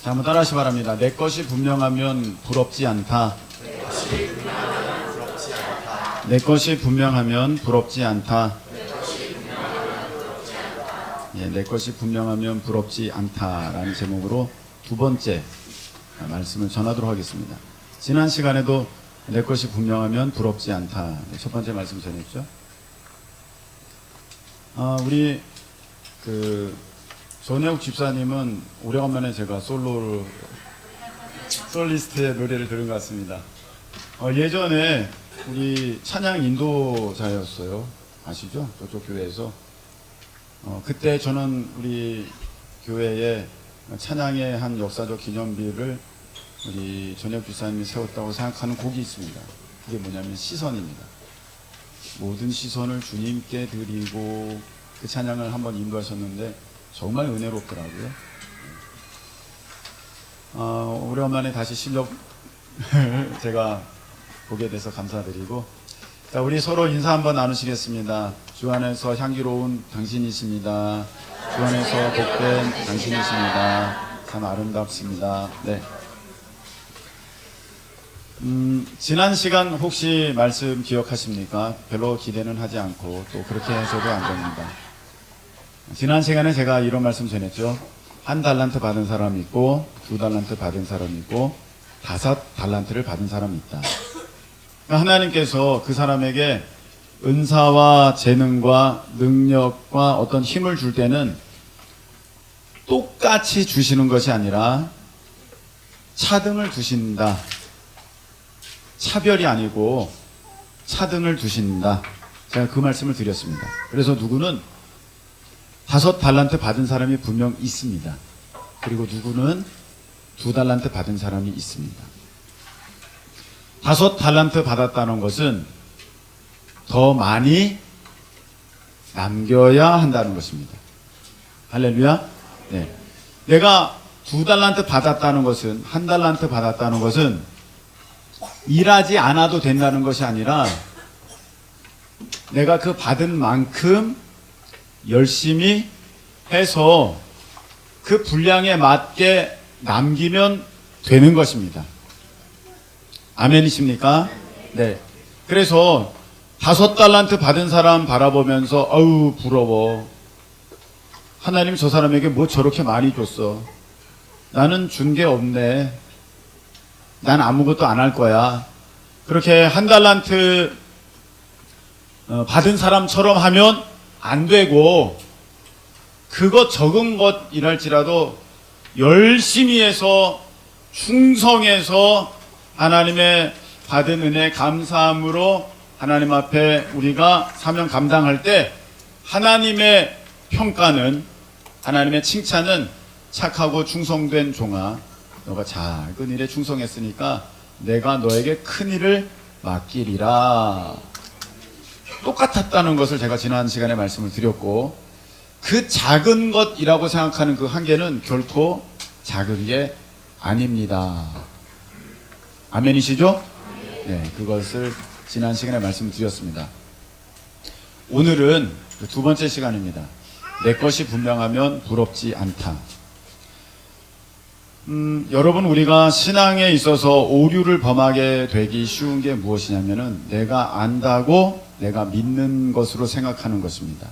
자, 한번 따라하시 바랍니다. 내 것이 분명하면 부럽지 않다. 내 것이 분명하면 부럽지 않다. 예, 내 것이 분명하면 부럽지 않다라는 제목으로 두 번째 말씀을 전하도록 하겠습니다. 지난 시간에도 내 것이 분명하면 부럽지 않다. 첫 번째 말씀 전했죠. 우리 전혜욱 집사님은 오래간만에 제가 솔리스트의 노래를 들은 것 같습니다. 예전에 우리 찬양 인도자였어요. 아시죠? 저쪽 교회에서. 그때 저는 우리 교회에 찬양의 한 역사적 기념비를 우리 전혜욱 집사님이 세웠다고 생각하는 곡이 있습니다. 그게 뭐냐면 시선입니다. 모든 시선을 주님께 드리고 그 찬양을 한번 인도하셨는데 정말 은혜롭더라고요. 오랜만에 다시 실력 제가 보게 돼서 감사드리고, 자, 우리 서로 인사 한번 나누시겠습니다. 주 안에서 향기로운 당신이십니다. 주 안에서 복된 당신이십니다. 참 아름답습니다. 네. 지난 시간 혹시 말씀 기억하십니까? 별로 기대는 하지 않고 또 그렇게 해서도 안 됩니다. 지난 시간에 제가 이런 말씀 전했죠. 1달란트 받은 사람이 있고 2달란트 받은 사람이 있고 5달란트를 받은 사람이 있다. 하나님께서 그 사람에게 은사와 재능과 능력과 어떤 힘을 줄 때는 똑같이 주시는 것이 아니라 차등을 두신다. 차별이 아니고 차등을 두신다. 제가 그 말씀을 드렸습니다. 그래서 누구는 5달란트 받은 사람이 분명 있습니다. 그리고 누구는 2달란트 받은 사람이 있습니다. 5달란트 받았다는 것은 더 많이 남겨야 한다는 것입니다. 할렐루야. 네. 내가 2달란트 받았다는 것은, 1달란트 받았다는 것은 일하지 않아도 된다는 것이 아니라 내가 그 받은 만큼 열심히 해서 그 분량에 맞게 남기면 되는 것입니다. 아멘이십니까? 네. 그래서 5달란트 받은 사람 바라보면서 아우 부러워. 하나님 저 사람에게 뭐 저렇게 많이 줬어. 나는 준 게 없네. 난 아무것도 안 할 거야. 그렇게 1달란트 받은 사람처럼 하면 안 되고, 그것 적은 것이랄지라도 열심히 해서 충성해서 하나님의 받은 은혜 감사함으로 하나님 앞에 우리가 사명 감당할 때 하나님의 평가는, 하나님의 칭찬은 착하고 충성된 종아, 너가 작은 일에 충성했으니까 내가 너에게 큰 일을 맡기리라. 똑같았다는 것을 제가 지난 시간에 말씀을 드렸고, 그 작은 것이라고 생각하는 그 한계는 결코 작은 게 아닙니다. 아멘이시죠? 네, 그것을 지난 시간에 말씀드렸습니다. 오늘은 그 두 번째 시간입니다. 내 것이 분명하면 부럽지 않다. 여러분, 우리가 신앙에 있어서 오류를 범하게 되기 쉬운 게 무엇이냐면은 내가 안다고 내가 믿는 것으로 생각하는 것입니다.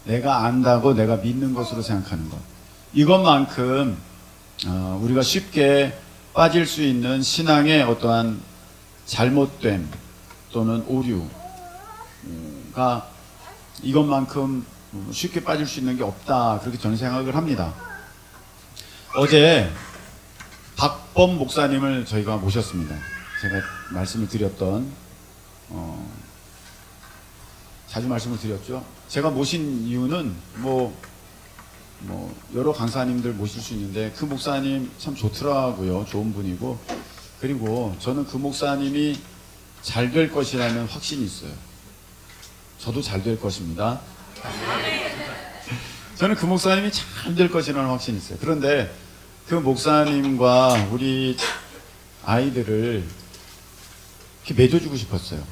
내가 안다고 내가 믿는 것으로 생각하는 것. 이것만큼 우리가 쉽게 빠질 수 있는 신앙의 어떠한 잘못됨 또는 오류가 이것만큼 쉽게 빠질 수 있는 게 없다. 그렇게 저는 생각을 합니다. 어제 박범 목사님을 저희가 모셨습니다. 제가 말씀을 드렸던, 자주 말씀을 드렸죠. 제가 모신 이유는 여러 강사님들 모실 수 있는데 그 목사님 참 좋더라고요. 좋은 분이고, 그리고 저는 그 목사님이 잘 될 것이라는 확신이 있어요. 저도 잘 될 것입니다. 저는 그 목사님이 잘 될 것이라는 확신이 있어요. 그런데 그 목사님과 우리 아이들을 이렇게 맺어주고 싶었어요.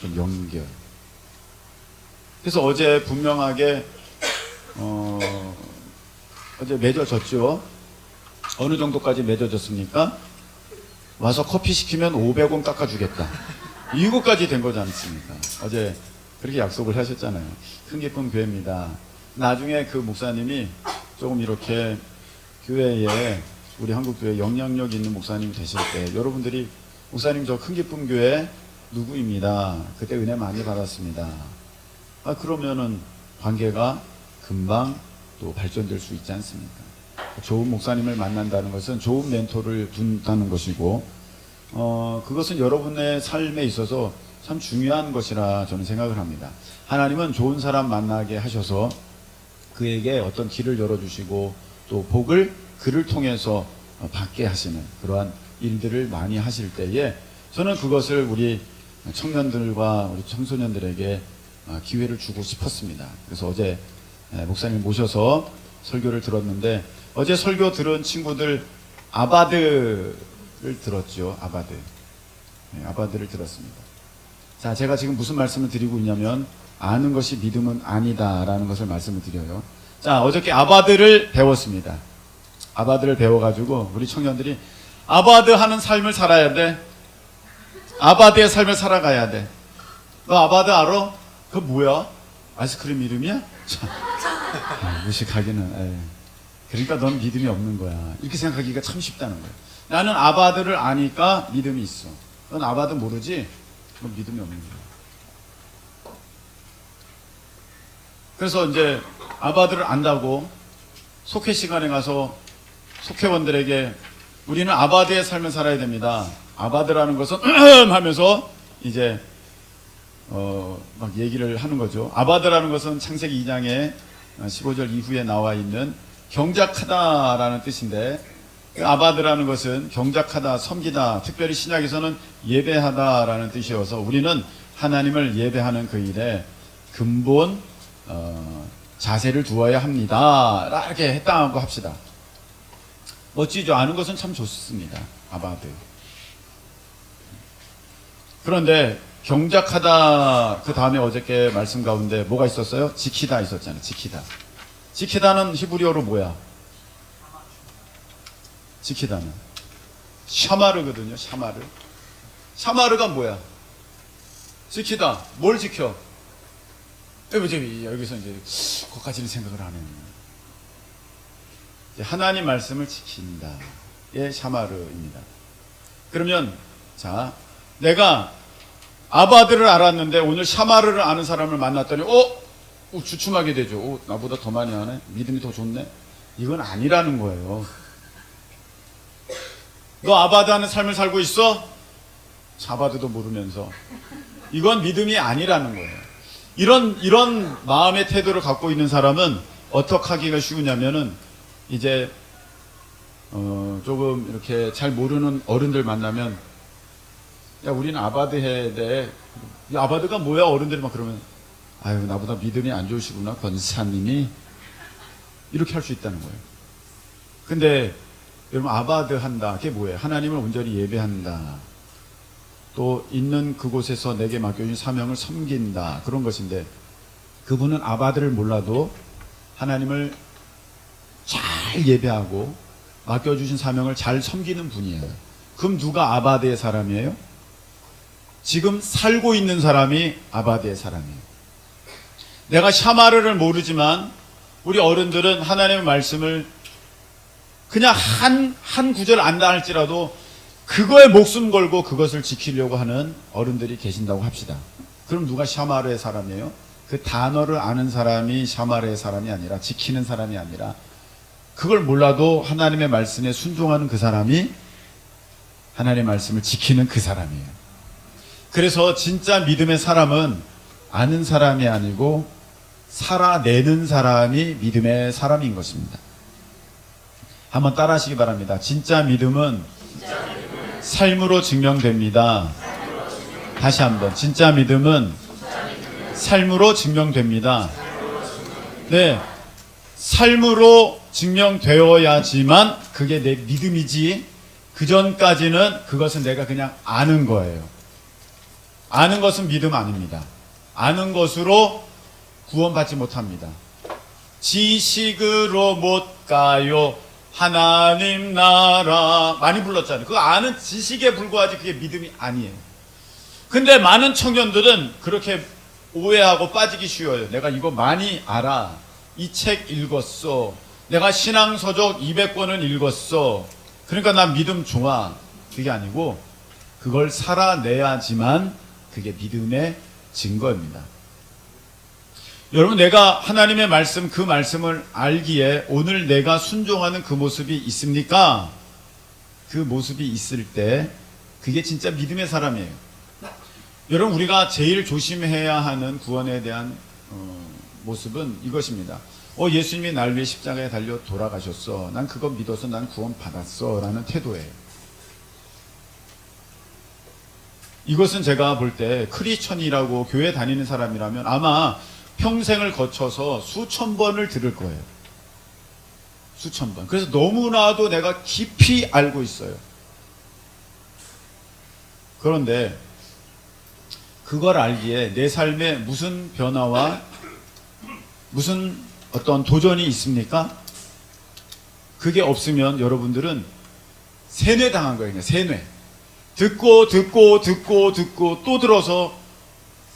좀 연결. 그래서 어제 분명하게 어제 맺어졌죠. 어느 정도까지 맺어졌습니까? 와서 커피 시키면 500원 깎아주겠다. 이거까지 된 거지 않습니까? 어제 그렇게 약속을 하셨잖아요. 큰 기쁨 교회입니다. 나중에 그 목사님이 조금 이렇게 교회에, 우리 한국교회 영향력 있는 목사님 되실 때 여러분들이 목사님 저 큰 기쁨 교회 누구입니다. 그때 은혜 많이 받았습니다. 그러면은 관계가 금방 또 발전될 수 있지 않습니까? 좋은 목사님을 만난다는 것은 좋은 멘토를 둔다는 것이고, 그것은 여러분의 삶에 있어서 참 중요한 것이라 저는 생각을 합니다. 하나님은 좋은 사람 만나게 하셔서 그에게 어떤 길을 열어주시고 또 복을 그를 통해서 받게 하시는 그러한 일들을 많이 하실 때에 저는 그것을 우리 청년들과 우리 청소년들에게 기회를 주고 싶었습니다. 그래서 어제 목사님 모셔서 설교를 들었는데, 어제 설교 들은 친구들 아바드를 들었죠. 아바드를 들었습니다. 자, 제가 지금 무슨 말씀을 드리고 있냐면 아는 것이 믿음은 아니다 라는 것을 말씀을 드려요. 자, 어저께 아바드를 배웠습니다. 아바드를 배워가지고 우리 청년들이 아바드 하는 삶을 살아야 돼. 아바드의 삶을 살아가야 돼. 너 아바드 알아? 그거 뭐야? 아이스크림 이름이야? 무식하기는. 그러니까 넌 믿음이 없는 거야. 이렇게 생각하기가 참 쉽다는 거야. 나는 아바드를 아니까 믿음이 있어. 넌 아바드 모르지? 넌 믿음이 없는 거야. 그래서 이제 아바드를 안다고 속회 시간에 가서 속회원들에게 우리는 아바드의 삶을 살아야 됩니다. 아바드라는 것은 하면서 이제 막 얘기를 하는 거죠. 아바드라는 것은 창세기 2장에 15절 이후에 나와 있는 경작하다라는 뜻인데, 아바드라는 것은 경작하다, 섬기다, 특별히 신약에서는 예배하다라는 뜻이어서 우리는 하나님을 예배하는 그 일에 근본 자세를 두어야 합니다. 이렇게 했다고 합시다. 멋지죠? 아는 것은 참 좋습니다. 아바드. 그런데 경작하다 그 다음에 어저께 말씀 가운데 뭐가 있었어요? 지키다 있었잖아요. 지키다는 히브리어로 뭐야? 지키다는 샤마르거든요. 샤마르가 뭐야? 지키다. 뭘 지켜? 여기서 이제 그것까지는 생각을 안 해요. 하나님 말씀을 지킨다. 예, 샤마르입니다. 그러면 자, 내가 아바드를 알았는데 오늘 샤마르를 아는 사람을 만났더니 주춤하게 되죠. 나보다 더 많이 하네? 믿음이 더 좋네? 이건 아니라는 거예요. 너 아바드 하는 삶을 살고 있어? 아바드도 모르면서. 이건 믿음이 아니라는 거예요. 이런 마음의 태도를 갖고 있는 사람은 어떻게 하기가 쉬우냐면은 이제 조금 이렇게 잘 모르는 어른들 만나면 야, 우리는 아바드 해야 돼. 야, 아바드가 뭐야? 어른들이 막 그러면 아유, 나보다 믿음이 안 좋으시구나, 권사님이. 이렇게 할 수 있다는 거예요. 근데 여러분, 아바드 한다. 그게 뭐예요? 하나님을 온전히 예배한다. 또 있는 그곳에서 내게 맡겨진 사명을 섬긴다. 그런 것인데, 그분은 아바드를 몰라도 하나님을 잘 예배하고 맡겨주신 사명을 잘 섬기는 분이에요. 그럼 누가 아바드의 사람이에요? 지금 살고 있는 사람이 아바드의 사람이에요. 내가 샤마르를 모르지만 우리 어른들은 하나님의 말씀을 그냥 한 구절 안다 할지라도 그거에 목숨 걸고 그것을 지키려고 하는 어른들이 계신다고 합시다. 그럼 누가 샤마르의 사람이에요? 그 단어를 아는 사람이 샤마르의 사람이 아니라, 지키는 사람이 아니라, 그걸 몰라도 하나님의 말씀에 순종하는 그 사람이 하나님의 말씀을 지키는 그 사람이에요. 그래서 진짜 믿음의 사람은 아는 사람이 아니고 살아내는 사람이 믿음의 사람인 것입니다. 한번 따라 하시기 바랍니다. 진짜 믿음은 삶으로 증명됩니다. 다시 한번. 진짜 믿음은 삶으로 증명됩니다. 네, 삶으로 증명되어야지만 그게 내 믿음이지, 그 전까지는 그것은 내가 그냥 아는 거예요. 아는 것은 믿음 아닙니다. 아는 것으로 구원받지 못합니다. 지식으로 못 가요. 하나님 나라 많이 불렀잖아요. 그거 아는 지식에 불과하지 그게 믿음이 아니에요. 근데 많은 청년들은 그렇게 오해하고 빠지기 쉬워요. 내가 이거 많이 알아. 이 책 읽었어. 내가 신앙서적 200권은 읽었어. 그러니까 난 믿음 좋아. 그게 아니고 그걸 살아내야지만 그게 믿음의 증거입니다. 여러분, 내가 하나님의 말씀, 그 말씀을 알기에 오늘 내가 순종하는 그 모습이 있습니까? 그 모습이 있을 때 그게 진짜 믿음의 사람이에요. 여러분, 우리가 제일 조심해야 하는 구원에 대한 모습은 이것입니다. 예수님이 날 위해 십자가에 달려 돌아가셨어. 난 그거 믿어서 난 구원 받았어. 라는 태도예요. 이것은 제가 볼 때 크리스천이라고 교회 다니는 사람이라면 아마 평생을 거쳐서 수천 번을 들을 거예요. 수천 번. 그래서 너무나도 내가 깊이 알고 있어요. 그런데 그걸 알기에 내 삶에 무슨 변화와 무슨 어떤 도전이 있습니까? 그게 없으면 여러분들은 세뇌당한 거예요. 그냥 세뇌. 듣고 또 들어서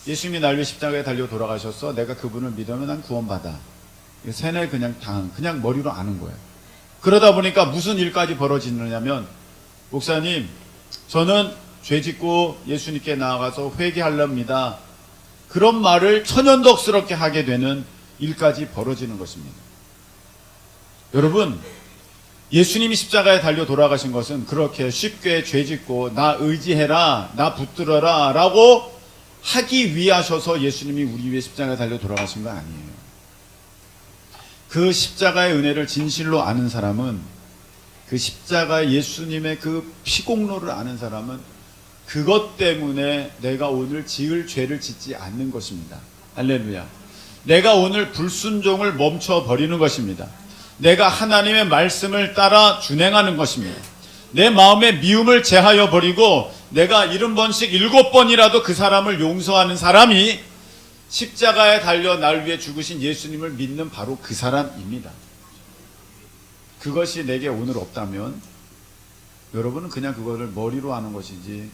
예수님이 날 위해 십자가에 달려 돌아가셨어. 내가 그분을 믿으면 난 구원받아. 세뇌 그냥 머리로 아는 거예요. 그러다 보니까 무슨 일까지 벌어지느냐면, 목사님, 저는 죄 짓고 예수님께 나아가서 회개하렵니다. 그런 말을 천연덕스럽게 하게 되는 일까지 벌어지는 것입니다. 여러분, 예수님이 십자가에 달려 돌아가신 것은 그렇게 쉽게 죄 짓고 나 의지해라, 나 붙들어라 라고 하기 위하셔서 예수님이 우리 위해 십자가에 달려 돌아가신 거 아니에요. 그 십자가의 은혜를 진실로 아는 사람은, 그 십자가 예수님의 그 피공로를 아는 사람은 그것 때문에 내가 오늘 지을 죄를 짓지 않는 것입니다. 할렐루야. 내가 오늘 불순종을 멈춰버리는 것입니다. 내가 하나님의 말씀을 따라 준행하는 것입니다. 내 마음의 미움을 제하여 버리고 내가 70번씩 7번이라도 그 사람을 용서하는 사람이 십자가에 달려 날 위해 죽으신 예수님을 믿는 바로 그 사람입니다. 그것이 내게 오늘 없다면 여러분은 그냥 그거를 머리로 하는 것이지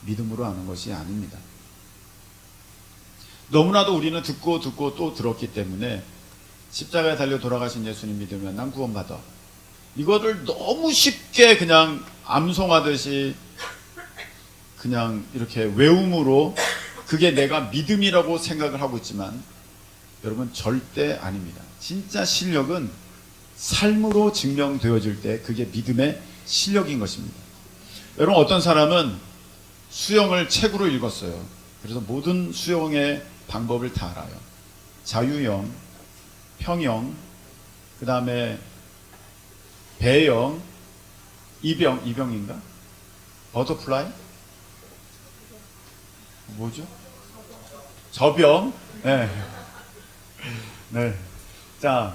믿음으로 하는 것이 아닙니다. 너무나도 우리는 듣고 또 들었기 때문에 십자가에 달려 돌아가신 예수님 믿으면 난 구원받아. 이거를 너무 쉽게 그냥 암송하듯이 그냥 이렇게 외움으로 그게 내가 믿음이라고 생각을 하고 있지만 여러분 절대 아닙니다. 진짜 실력은 삶으로 증명되어질 때 그게 믿음의 실력인 것입니다. 여러분, 어떤 사람은 수영을 책으로 읽었어요. 그래서 모든 수영의 방법을 다 알아요. 자유형, 평형, 그 다음에 배영, 이병인가? 버터플라이? 뭐죠? 저병? 네. 네. 자,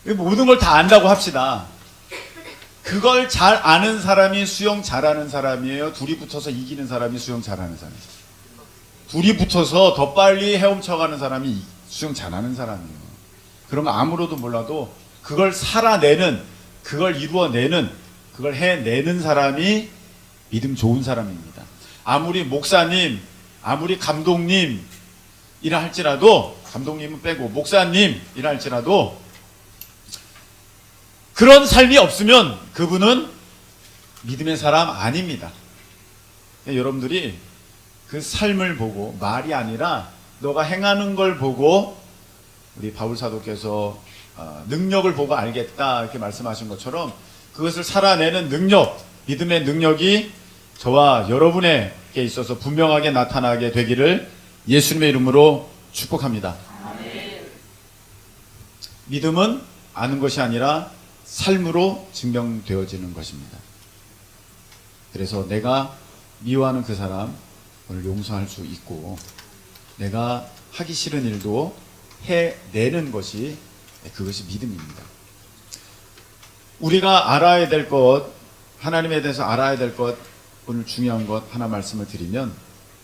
모든 걸 다 안다고 합시다. 그걸 잘 아는 사람이 수영 잘하는 사람이에요? 둘이 붙어서 이기는 사람이 수영 잘하는 사람이에요? 둘이 붙어서 더 빨리 헤엄쳐가는 사람이 수영 잘하는 사람이에요. 그런 거 아무로도 몰라도 그걸 살아내는, 그걸 이루어내는, 그걸 해내는 사람이 믿음 좋은 사람입니다. 아무리 목사님, 아무리 감독님 이라 할지라도, 감독님은 빼고 목사님 이라 할지라도 그런 삶이 없으면 그분은 믿음의 사람 아닙니다. 여러분들이 그 삶을 보고, 말이 아니라 너가 행하는 걸 보고, 우리 바울 사도께서 능력을 보고 알겠다 이렇게 말씀하신 것처럼 그것을 살아내는 능력, 믿음의 능력이 저와 여러분에게 있어서 분명하게 나타나게 되기를 예수님의 이름으로 축복합니다. 믿음은 아는 것이 아니라 삶으로 증명되어지는 것입니다. 그래서 내가 미워하는 그 사람 오늘 용서할 수 있고, 내가 하기 싫은 일도 해내는 것이, 그것이 믿음입니다. 우리가 알아야 될 것, 하나님에 대해서 알아야 될 것, 오늘 중요한 것 하나 말씀을 드리면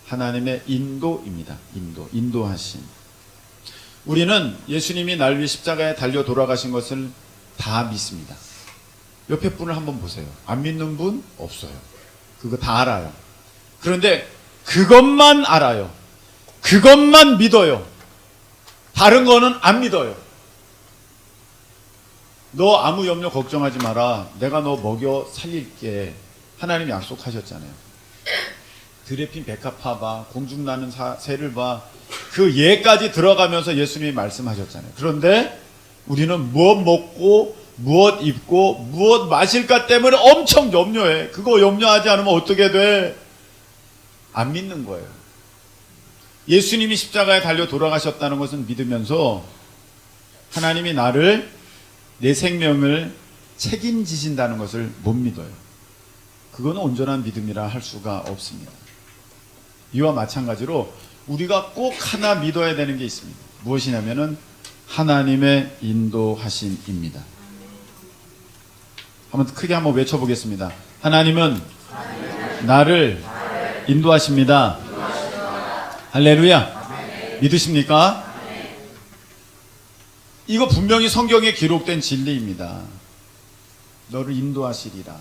하나님의 인도입니다. 인도하심. 우리는 예수님이 날 위해 십자가에 달려 돌아가신 것을 다 믿습니다. 옆에 분을 한번 보세요. 안 믿는 분 없어요. 그거 다 알아요. 그런데 그것만 알아요. 그것만 믿어요. 다른 거는 안 믿어요. 너 아무 염려 걱정하지 마라. 내가 너 먹여 살릴게. 하나님이 약속하셨잖아요. 들에 핀 백합화 봐. 공중 나는 새를 봐. 그 예까지 들어가면서 예수님이 말씀하셨잖아요. 그런데 우리는 무엇 먹고 무엇 입고 무엇 마실까 때문에 엄청 염려해. 그거 염려하지 않으면 어떻게 돼? 안 믿는 거예요. 예수님이 십자가에 달려 돌아가셨다는 것은 믿으면서 하나님이 나를, 내 생명을 책임지신다는 것을 못 믿어요. 그거는 온전한 믿음이라 할 수가 없습니다. 이와 마찬가지로 우리가 꼭 하나 믿어야 되는 게 있습니다. 무엇이냐면은 하나님의 인도하심입니다. 크게 한번 외쳐보겠습니다. 하나님은 나를 인도하십니다. 할렐루야. 믿으십니까? 이거 분명히 성경에 기록된 진리입니다. 너를 인도하시리라.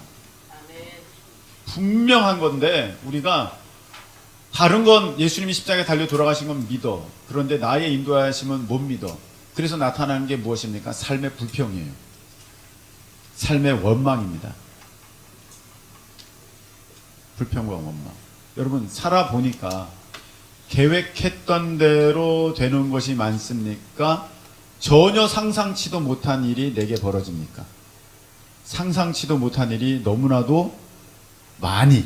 분명한 건데 우리가 다른 건 예수님이 십자가에 달려 돌아가신 건 믿어. 그런데 나의 인도하심은 못 믿어. 그래서 나타나는 게 무엇입니까? 삶의 불평이에요. 삶의 원망입니다. 불평과 원망. 여러분 살아보니까 계획했던 대로 되는 것이 많습니까? 전혀 상상치도 못한 일이 내게 벌어집니까? 상상치도 못한 일이 너무나도 많이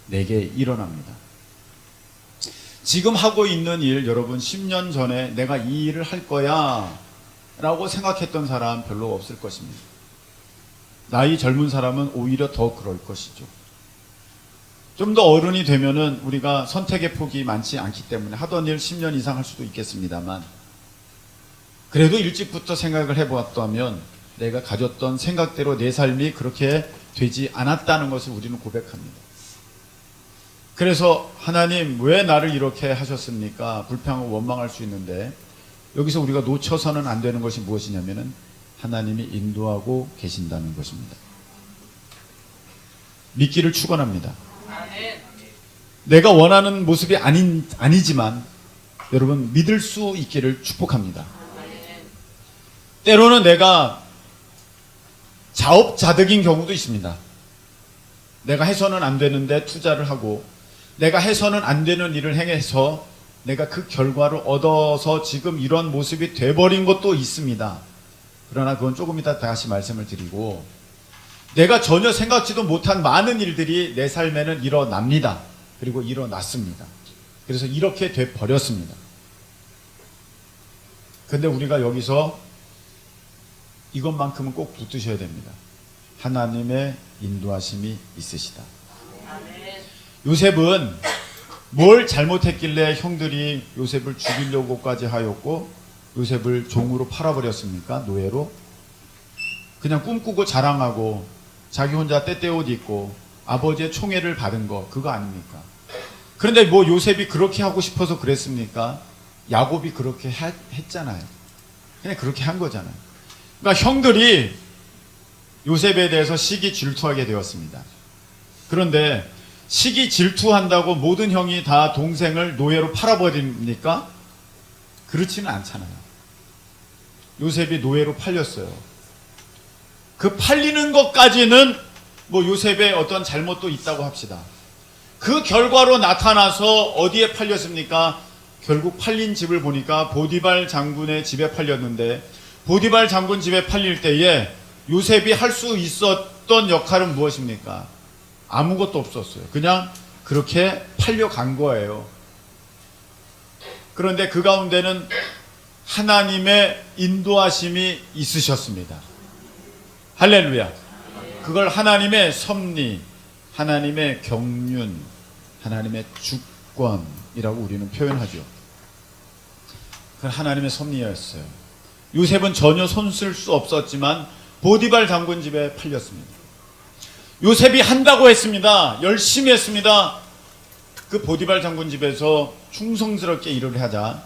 내게 일어납니다. 지금 하고 있는 일, 여러분 10년 전에 내가 이 일을 할 거야 라고 생각했던 사람 별로 없을 것입니다. 나이 젊은 사람은 오히려 더 그럴 것이죠. 좀 더 어른이 되면은 우리가 선택의 폭이 많지 않기 때문에 하던 일 10년 이상 할 수도 있겠습니다만, 그래도 일찍부터 생각을 해보았다면 내가 가졌던 생각대로 내 삶이 그렇게 되지 않았다는 것을 우리는 고백합니다. 그래서 하나님 왜 나를 이렇게 하셨습니까? 불평하고 원망할 수 있는데, 여기서 우리가 놓쳐서는 안 되는 것이 무엇이냐면은 하나님이 인도하고 계신다는 것입니다. 믿기를 축원합니다. 내가 원하는 모습이 아니지만 여러분 믿을 수 있기를 축복합니다. 때로는 내가 자업자득인 경우도 있습니다. 내가 해서는 안 되는데 투자를 하고, 내가 해서는 안 되는 일을 행해서 내가 그 결과를 얻어서 지금 이런 모습이 돼버린 것도 있습니다. 그러나 그건 조금 이따 다시 말씀을 드리고, 내가 전혀 생각지도 못한 많은 일들이 내 삶에는 일어납니다. 그리고 일어났습니다. 그래서 이렇게 돼버렸습니다. 근데 우리가 여기서 이것만큼은 꼭 붙드셔야 됩니다. 하나님의 인도하심이 있으시다. 요셉은 뭘 잘못했길래 형들이 요셉을 죽이려고까지 하였고 요셉을 종으로 팔아버렸습니까? 노예로? 그냥 꿈꾸고 자랑하고 자기 혼자 때때옷 입고 아버지의 총애를 받은 거, 그거 아닙니까? 그런데 뭐 요셉이 그렇게 하고 싶어서 그랬습니까? 야곱이 그렇게 했잖아요. 그냥 그렇게 한 거잖아요. 그러니까 형들이 요셉에 대해서 시기 질투하게 되었습니다. 그런데 시기 질투한다고 모든 형이 다 동생을 노예로 팔아버립니까? 그렇지는 않잖아요. 요셉이 노예로 팔렸어요. 그 팔리는 것까지는 뭐 요셉의 어떤 잘못도 있다고 합시다. 그 결과로 나타나서 어디에 팔렸습니까? 결국 팔린 집을 보니까 보디발 장군의 집에 팔렸는데, 보디발 장군 집에 팔릴 때에 요셉이 할 수 있었던 역할은 무엇입니까? 아무것도 없었어요. 그냥 그렇게 팔려간 거예요. 그런데 그 가운데는 하나님의 인도하심이 있으셨습니다. 할렐루야. 그걸 하나님의 섭리, 하나님의 경륜, 하나님의 주권이라고 우리는 표현하죠. 그건 하나님의 섭리였어요. 요셉은 전혀 손쓸 수 없었지만 보디발 장군 집에 팔렸습니다. 요셉이 한다고 했습니다. 열심히 했습니다. 그 보디발 장군 집에서 충성스럽게 일을 하자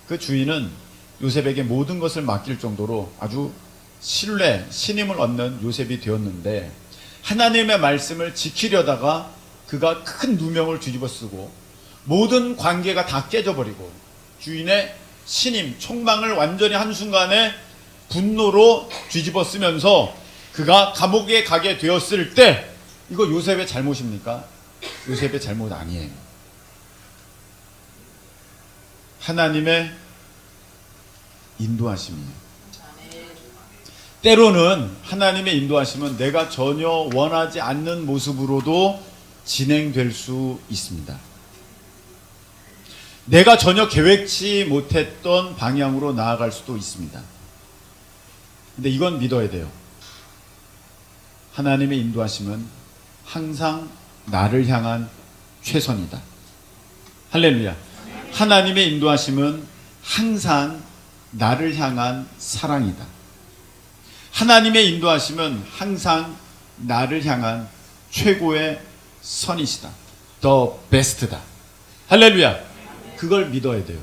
그 주인은 요셉에게 모든 것을 맡길 정도로 아주 신뢰, 신임을 얻는 요셉이 되었는데 하나님의 말씀을 지키려다가 그가 큰 누명을 뒤집어 쓰고 모든 관계가 다 깨져버리고 주인의 신임, 총망을 완전히 한순간에 분노로 뒤집어 쓰면서 그가 감옥에 가게 되었을 때 이거 요셉의 잘못입니까? 요셉의 잘못 아니에요. 하나님의 인도하심이에요. 때로는 하나님의 인도하심은 내가 전혀 원하지 않는 모습으로도 진행될 수 있습니다. 내가 전혀 계획치 못했던 방향으로 나아갈 수도 있습니다. 근데 이건 믿어야 돼요. 하나님의 인도하심은 항상 나를 향한 최선이다. 할렐루야. 하나님의 인도하심은 항상 나를 향한 사랑이다. 하나님의 인도하심은 항상 나를 향한 최고의 선이시다. The best다. 할렐루야. 그걸 믿어야 돼요.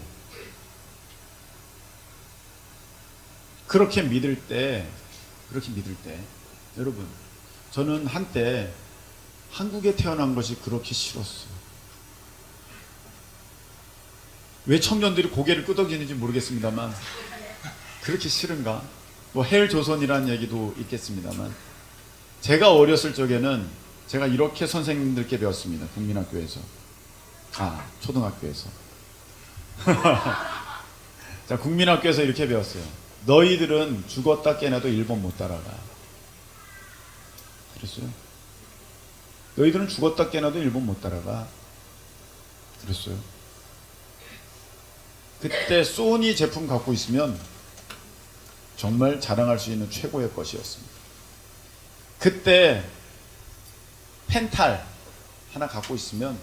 그렇게 믿을 때 여러분, 저는 한때 한국에 태어난 것이 그렇게 싫었어요. 왜 청년들이 고개를 끄덕이는지 모르겠습니다만 그렇게 싫은가? 뭐 헬조선이라는 얘기도 있겠습니다만 제가 어렸을 적에는 제가 이렇게 선생님들께 배웠습니다. 국민학교에서. 초등학교에서. 자, 국민학교에서 이렇게 배웠어요. 너희들은 죽었다 깨나도 일본 못 따라가. 그랬어요. 너희들은 죽었다 깨나도 일본 못 따라가. 그랬어요. 그때 소니 제품 갖고 있으면 정말 자랑할 수 있는 최고의 것이었습니다. 그때 펜탈 하나 갖고 있으면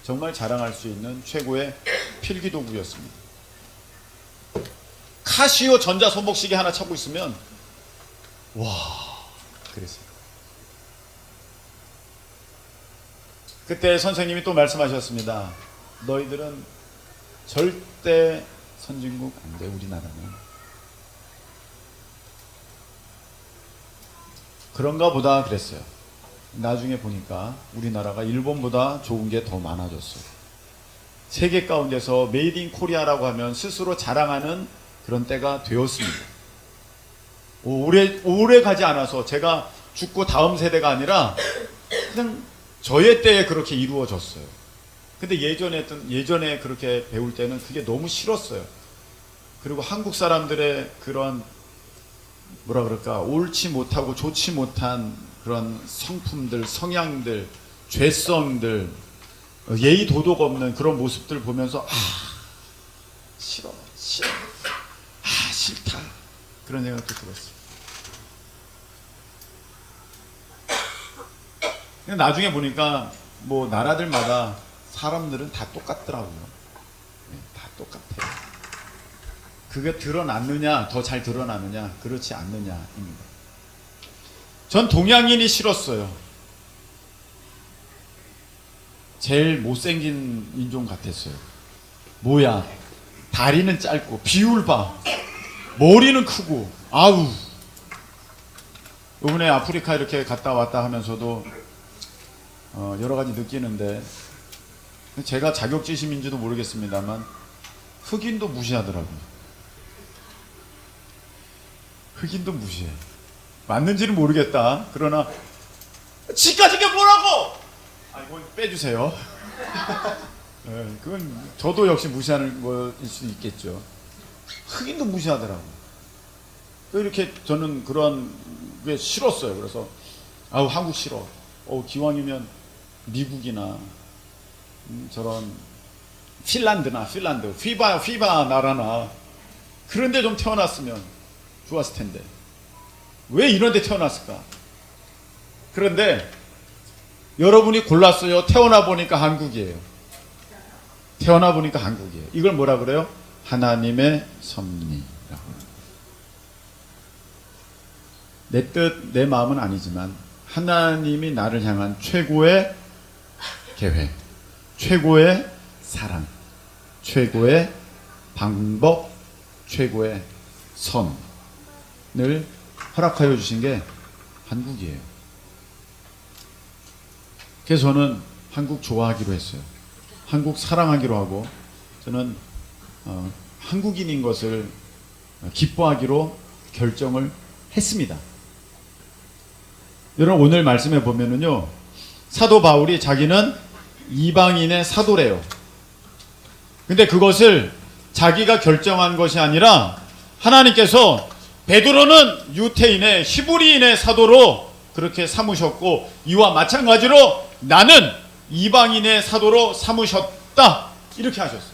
정말 자랑할 수 있는 최고의 필기도구였습니다. 카시오 전자손목시계 하나 찾고 있으면 와, 그랬어요. 그때 선생님이 또 말씀하셨습니다. 너희들은 절대 선진국 안 돼, 우리나라는. 그런가 보다 그랬어요. 나중에 보니까 우리나라가 일본보다 좋은 게 더 많아졌어요. 세계 가운데서 메이드 인 코리아라고 하면 스스로 자랑하는 그런 때가 되었습니다. 오래 가지 않아서 제가 죽고 다음 세대가 아니라 그냥 저의 때에 그렇게 이루어졌어요. 근데 예전에 그렇게 배울 때는 그게 너무 싫었어요. 그리고 한국 사람들의 그런 뭐라 그럴까, 옳지 못하고 좋지 못한 그런 성품들, 성향들, 죄성들, 예의 도덕 없는 그런 모습들 보면서 싫어, 싫다, 그런 생각도 들었어요. 나중에 보니까 뭐 나라들마다 사람들은 다 똑같더라고요. 다 똑같아요. 그게 드러났느냐, 더 잘 드러나느냐, 그렇지 않느냐입니다. 전 동양인이 싫었어요. 제일 못생긴 인종 같았어요. 뭐야, 다리는 짧고 비율 봐, 머리는 크고, 아우. 이번에 아프리카 이렇게 갔다 왔다 하면서도 여러 가지 느끼는데, 제가 자격지심인지도 모르겠습니다만 흑인도 무시하더라고요. 흑인도 무시해. 맞는지는 모르겠다. 그러나 지까지 게 뭐라고? 이건 빼주세요. 네, 그건 저도 역시 무시하는 거일 수 있겠죠. 흑인도 무시하더라고. 이렇게 저는 그런 게 싫었어요. 그래서 한국 싫어. 기왕이면 미국이나 저런 핀란드, 휘바 나라나 그런데 좀 태어났으면 좋았을 텐데 왜 이런 데 태어났을까? 그런데 여러분이 골랐어요. 태어나 보니까 한국이에요. 이걸 뭐라 그래요? 하나님의 섭리라고. 내 뜻, 내 마음은 아니지만 하나님이 나를 향한 최고의 계획, 최고의 사랑, 최고의 방법, 최고의 선을 허락하여 주신 게 한국이에요. 그래서 저는 한국 좋아하기로 했어요. 한국 사랑하기로 하고 저는 한국인인 것을 기뻐하기로 결정을 했습니다. 여러분 오늘 말씀해 보면은요, 사도 바울이 자기는 이방인의 사도래요. 근데 그것을 자기가 결정한 것이 아니라 하나님께서 베드로는 유태인의 히브리인의 사도로 그렇게 삼으셨고, 이와 마찬가지로 나는 이방인의 사도로 삼으셨다, 이렇게 하셨어요.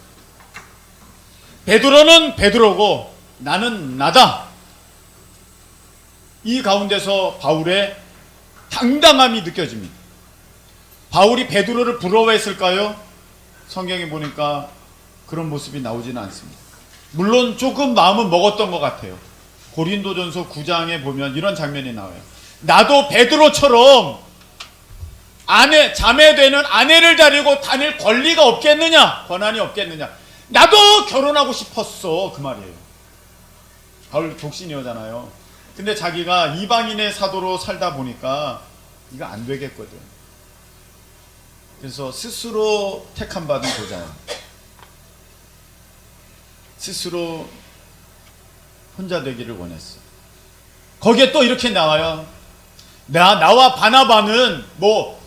베드로는 베드로고 나는 나다. 이 가운데서 바울의 당당함이 느껴집니다. 바울이 베드로를 부러워했을까요? 성경에 보니까 그런 모습이 나오지는 않습니다. 물론 조금 마음은 먹었던 것 같아요. 고린도전서 9장에 보면 이런 장면이 나와요. 나도 베드로처럼 자매되는 아내를 데리고 다닐 권리가 없겠느냐, 권한이 없겠느냐. 나도 결혼하고 싶었어, 그 말이에요. 바울 독신이었잖아요. 근데 자기가 이방인의 사도로 살다 보니까 이거 안 되겠거든. 그래서 스스로 택함 받은 도자예요. 스스로 혼자 되기를 원했어. 거기에 또 이렇게 나와요. 나와 바나바는 뭐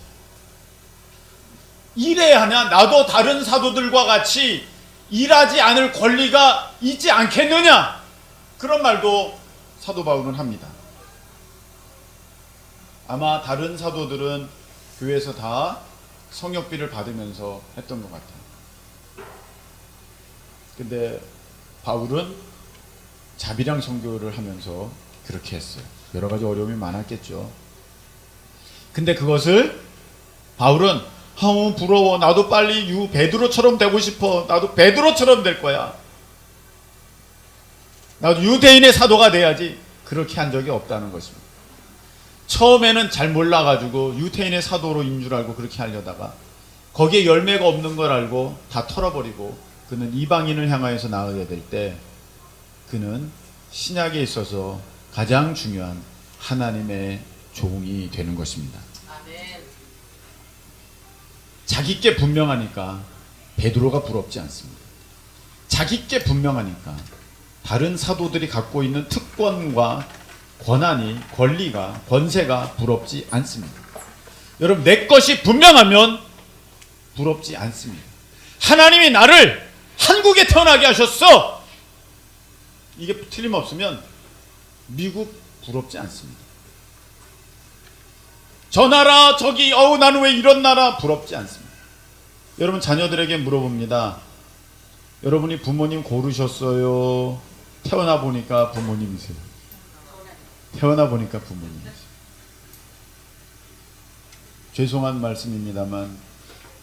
일해야 하냐? 나도 다른 사도들과 같이 일하지 않을 권리가 있지 않겠느냐? 그런 말도 사도 바울은 합니다. 아마 다른 사도들은 교회에서 다 성역비를 받으면서 했던 것 같아요. 근데 바울은 자비랑 선교를 하면서 그렇게 했어요. 여러 가지 어려움이 많았겠죠. 근데 그것을 바울은 부러워, 나도 빨리 베드로처럼 되고 싶어, 나도 베드로처럼 될 거야, 나도 유대인의 사도가 돼야지, 그렇게 한 적이 없다는 것입니다. 처음에는 잘 몰라가지고 유대인의 사도로인 줄 알고 그렇게 하려다가 거기에 열매가 없는 걸 알고 다 털어버리고 그는 이방인을 향하여서 나아가야 될 때 그는 신약에 있어서 가장 중요한 하나님의 종이 되는 것입니다. 아멘. 자기께 분명하니까 베드로가 부럽지 않습니다. 자기께 분명하니까 다른 사도들이 갖고 있는 특권과 권리가, 권세가 부럽지 않습니다. 여러분, 내 것이 분명하면 부럽지 않습니다. 하나님이 나를 한국에 태어나게 하셨어, 이게 틀림없으면 미국 부럽지 않습니다. 저 나라 저기 나는 왜 이런 나라 부럽지 않습니다. 여러분 자녀들에게 물어봅니다. 여러분이 부모님 고르셨어요? 태어나 보니까 부모님이세요? 태어나 보니까 부모님이세요. 죄송한 말씀입니다만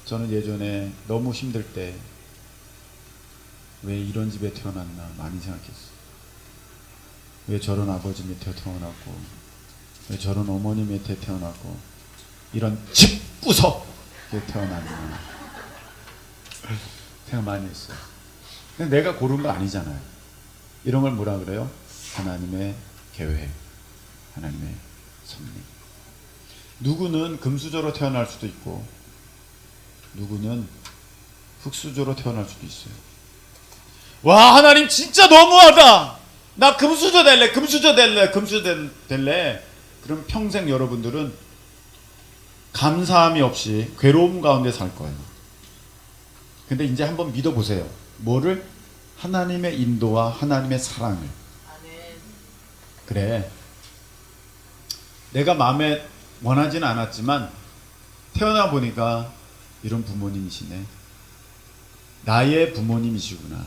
저는 예전에 너무 힘들 때 왜 이런 집에 태어났나 많이 생각했어요. 왜 저런 아버지 밑에 태어났고, 왜 저런 어머니 밑에 태어났고, 이런 집구석에 태어났나 생각 많이 했어요. 근데 내가 고른 거 아니잖아요. 이런 걸 뭐라 그래요? 하나님의 계획, 하나님의 섭리. 누구는 금수저로 태어날 수도 있고 누구는 흙수저로 태어날 수도 있어요. 와, 하나님 진짜 너무하다, 나 금수저 될래, 금수저 될래. 그럼 평생 여러분들은 감사함이 없이 괴로움 가운데 살 거예요. 근데 이제 한번 믿어보세요. 뭐를? 하나님의 인도와 하나님의 사랑을. 그래, 내가 마음에 원하지는 않았지만 태어나 보니까 이런 부모님이시네, 나의 부모님이시구나,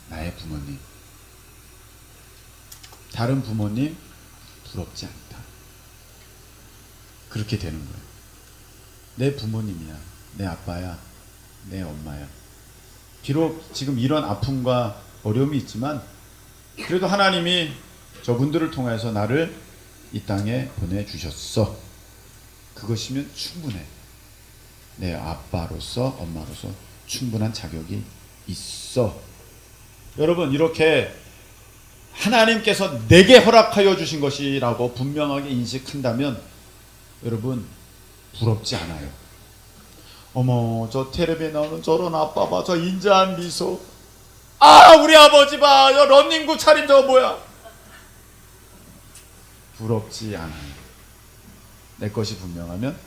나의 부모님. 다른 부모님 부럽지 않다. 그렇게 되는 거예요. 내 부모님이야, 내 아빠야, 내 엄마야. 비록 지금 이런 아픔과 어려움이 있지만 그래도 하나님이 저분들을 통해서 나를 이 땅에 보내주셨어. 그것이면 충분해. 내 아빠로서, 엄마로서 충분한 자격이 있어. 여러분, 이렇게 하나님께서 내게 허락하여 주신 것이라고 분명하게 인식한다면 여러분 부럽지 않아요. 어머, 저 텔레비에 나오는 저런 아빠 봐, 저 인자한 미소. 아, 우리 아버지 봐, 저 런닝구 차림 저거 뭐야. 부럽지 않아요. 내 것이 분명하면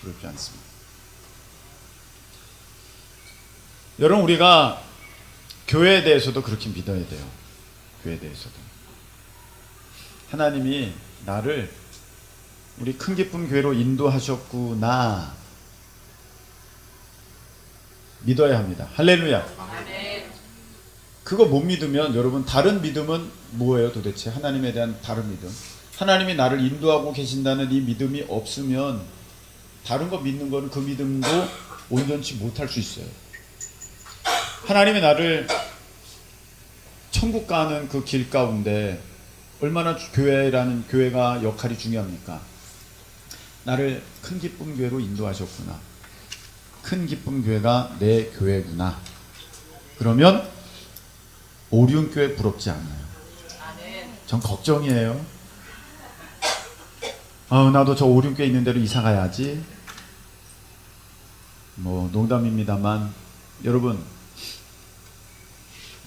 부럽지 않습니다. 여러분, 우리가 교회에 대해서도 그렇게 믿어야 돼요. 교회에 대해서도 하나님이 나를 우리 큰 기쁨 교회로 인도하셨구나 믿어야 합니다. 할렐루야. 그거 못 믿으면 여러분 다른 믿음은 뭐예요 도대체? 하나님에 대한 다른 믿음, 하나님이 나를 인도하고 계신다는 이 믿음이 없으면 다른 거 믿는 거는 그 믿음도 온전치 못할 수 있어요. 하나님이 나를 천국 가는 그 길 가운데 얼마나 교회라는 교회가 역할이 중요합니까? 나를 큰 기쁨 교회로 인도하셨구나. 큰 기쁨 교회가 내 교회구나. 그러면 오륜교회 부럽지 않아요. 전 걱정이에요. 나도 저 오륜교회 있는 데로 이사 가야지. 뭐 농담입니다만 여러분,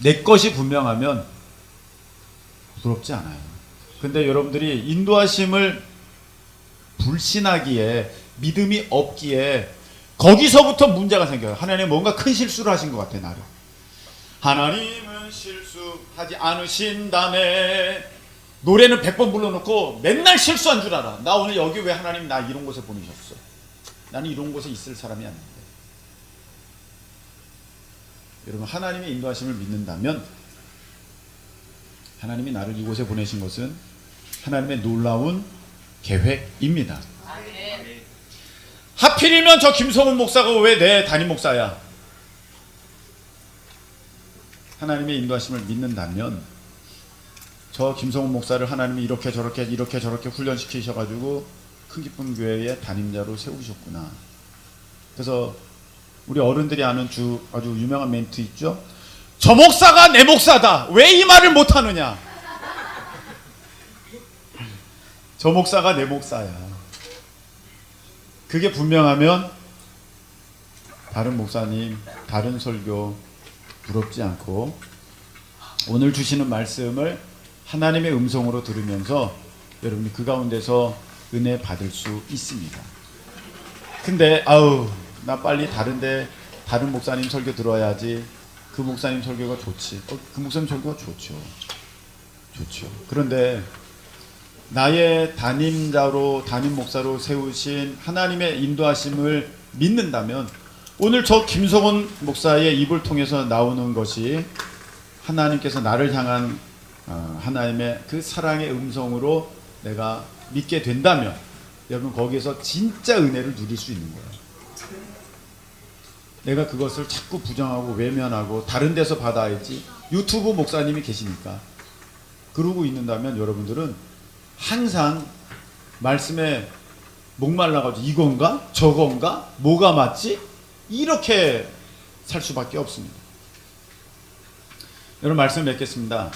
내 것이 분명하면 부럽지 않아요. 근데 여러분들이 인도하심을 불신하기에, 믿음이 없기에 거기서부터 문제가 생겨요. 하나님 뭔가 큰 실수를 하신 것 같아. 나를 하나님은 실수하지 않으신다네. 노래는 100번 불러놓고 맨날 실수한 줄 알아. 나 오늘 여기 왜 하나님 나 이런 곳에 보내셨어? 나는 이런 곳에 있을 사람이 아닌데. 여러분, 하나님의 인도하심을 믿는다면 하나님이 나를 이곳에 보내신 것은 하나님의 놀라운 계획입니다. 하필이면 저 김성훈 목사가 왜 내 담임 목사야? 하나님의 인도하심을 믿는다면 저 김성훈 목사를 하나님이 이렇게 저렇게 훈련시키셔가지고 큰 기쁨 교회의 담임자로 세우셨구나. 그래서 우리 어른들이 아는 아주 유명한 멘트 있죠? 저 목사가 내 목사다. 왜 이 말을 못하느냐? 저 목사가 내 목사야. 그게 분명하면 다른 목사님, 다른 설교 부럽지 않고 오늘 주시는 말씀을 하나님의 음성으로 들으면서 여러분이 그 가운데서 은혜 받을 수 있습니다. 근데 나 빨리 다른 목사님 설교 들어야지. 그 목사님 설교가 좋지. 그 목사님 설교가 좋죠. 그런데 나의 담임자로, 담임 목사로 세우신 하나님의 인도하심을 믿는다면 오늘 저 김성훈 목사의 입을 통해서 나오는 것이 하나님께서 나를 향한 하나님의 그 사랑의 음성으로 내가 믿게 된다면 여러분 거기에서 진짜 은혜를 누릴 수 있는 거예요. 내가 그것을 자꾸 부정하고 외면하고 다른 데서 받아야지, 유튜브 목사님이 계시니까 그러고 있는다면 여러분들은 항상 말씀에 목말라가지고 이건가 저건가 뭐가 맞지 이렇게 살 수밖에 없습니다. 여러분 말씀 맺겠습니다.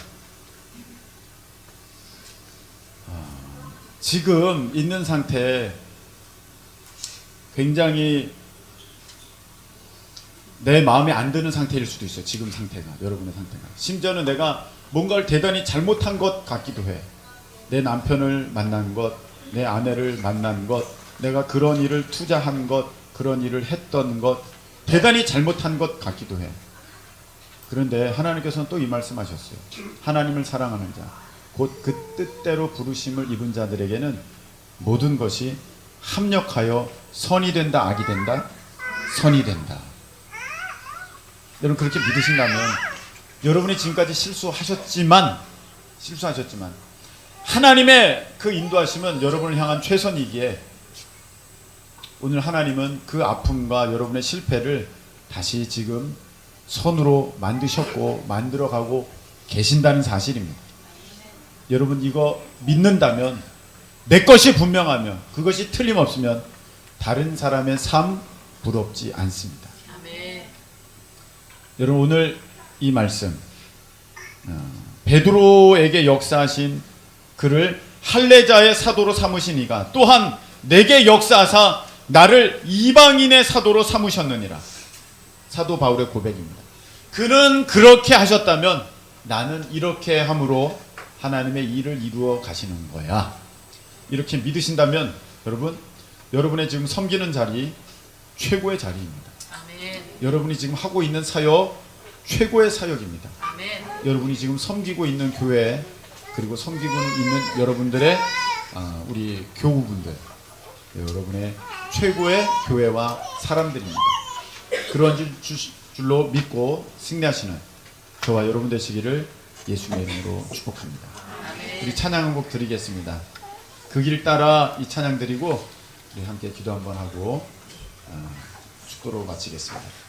지금 있는 상태에 굉장히 내 마음에 안 드는 상태일 수도 있어요. 지금 상태가, 여러분의 상태가. 심지어는 내가 뭔가를 대단히 잘못한 것 같기도 해. 내 남편을 만난 것, 내 아내를 만난 것, 내가 그런 일을 투자한 것, 그런 일을 했던 것, 대단히 잘못한 것 같기도 해. 그런데 하나님께서는 또 이 말씀하셨어요. 하나님을 사랑하는 자, 곧 그 뜻대로 부르심을 입은 자들에게는 모든 것이 합력하여 선이 된다, 악이 된다, 선이 된다. 여러분 그렇게 믿으신다면 여러분이 지금까지 실수하셨지만 하나님의 그 인도하심은 여러분을 향한 최선이기에 오늘 하나님은 그 아픔과 여러분의 실패를 다시 지금 선으로 만드셨고 만들어가고 계신다는 사실입니다. 여러분 이거 믿는다면, 내 것이 분명하면, 그것이 틀림없으면 다른 사람의 삶 부럽지 않습니다. 여러분 오늘 이 말씀 베드로에게 역사하신 그를 할례자의 사도로 삼으신 이가 또한 내게 역사하사 나를 이방인의 사도로 삼으셨느니라. 사도 바울의 고백입니다. 그는 그렇게 하셨다면 나는 이렇게 함으로 하나님의 일을 이루어 가시는 거야. 이렇게 믿으신다면 여러분, 여러분의 지금 섬기는 자리 최고의 자리입니다. 아멘. 여러분이 지금 하고 있는 사역 최고의 사역입니다. 아멘. 여러분이 지금 섬기고 있는 교회, 그리고 섬기고 있는 여러분들의 우리 교우분들, 여러분의 최고의 교회와 사람들입니다. 그런 줄로 믿고 승리하시는 저와 여러분 되시기를 예수님의 이름으로 축복합니다. 우리 찬양 한 곡 드리겠습니다. 그 길 따라 이 찬양 드리고 우리 함께 기도 한번 하고 축도로 마치겠습니다.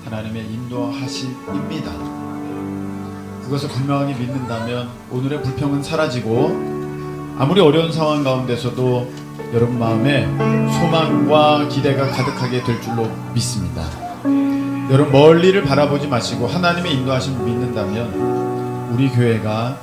하나님의 인도하심입니다. 그것을 분명하게 믿는다면 오늘의 불평은 사라지고 아무리 어려운 상황 가운데서도 여러분 마음에 소망과 기대가 가득하게 될 줄로 믿습니다. 여러분 멀리를 바라보지 마시고 하나님의 인도하심을 믿는다면 우리 교회가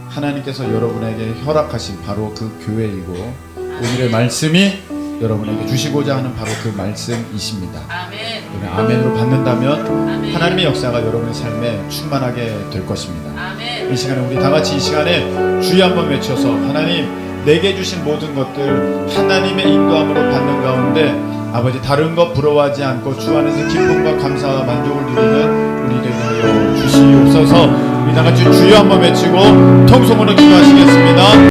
하나님께서 여러분에게 허락하신 바로 그 교회이고 오늘의 말씀이 여러분에게 주시고자 하는 바로 그 말씀이십니다. 아멘. 아멘으로 받는다면 아멘. 하나님의 역사가 여러분의 삶에 충만하게 될 것입니다. 아멘. 이 시간에 우리 다 같이 이 시간에 주여 한번 외쳐서 하나님 내게 주신 모든 것들 하나님의 인도함으로 받는 가운데 아버지 다른 것 부러워하지 않고 주 안에서 기쁨과 감사와 만족을 누리는 우리 되게 하여 주시옵소서. 우리 다 같이 주여 한번 외치고 통성으로 기도하시겠습니다.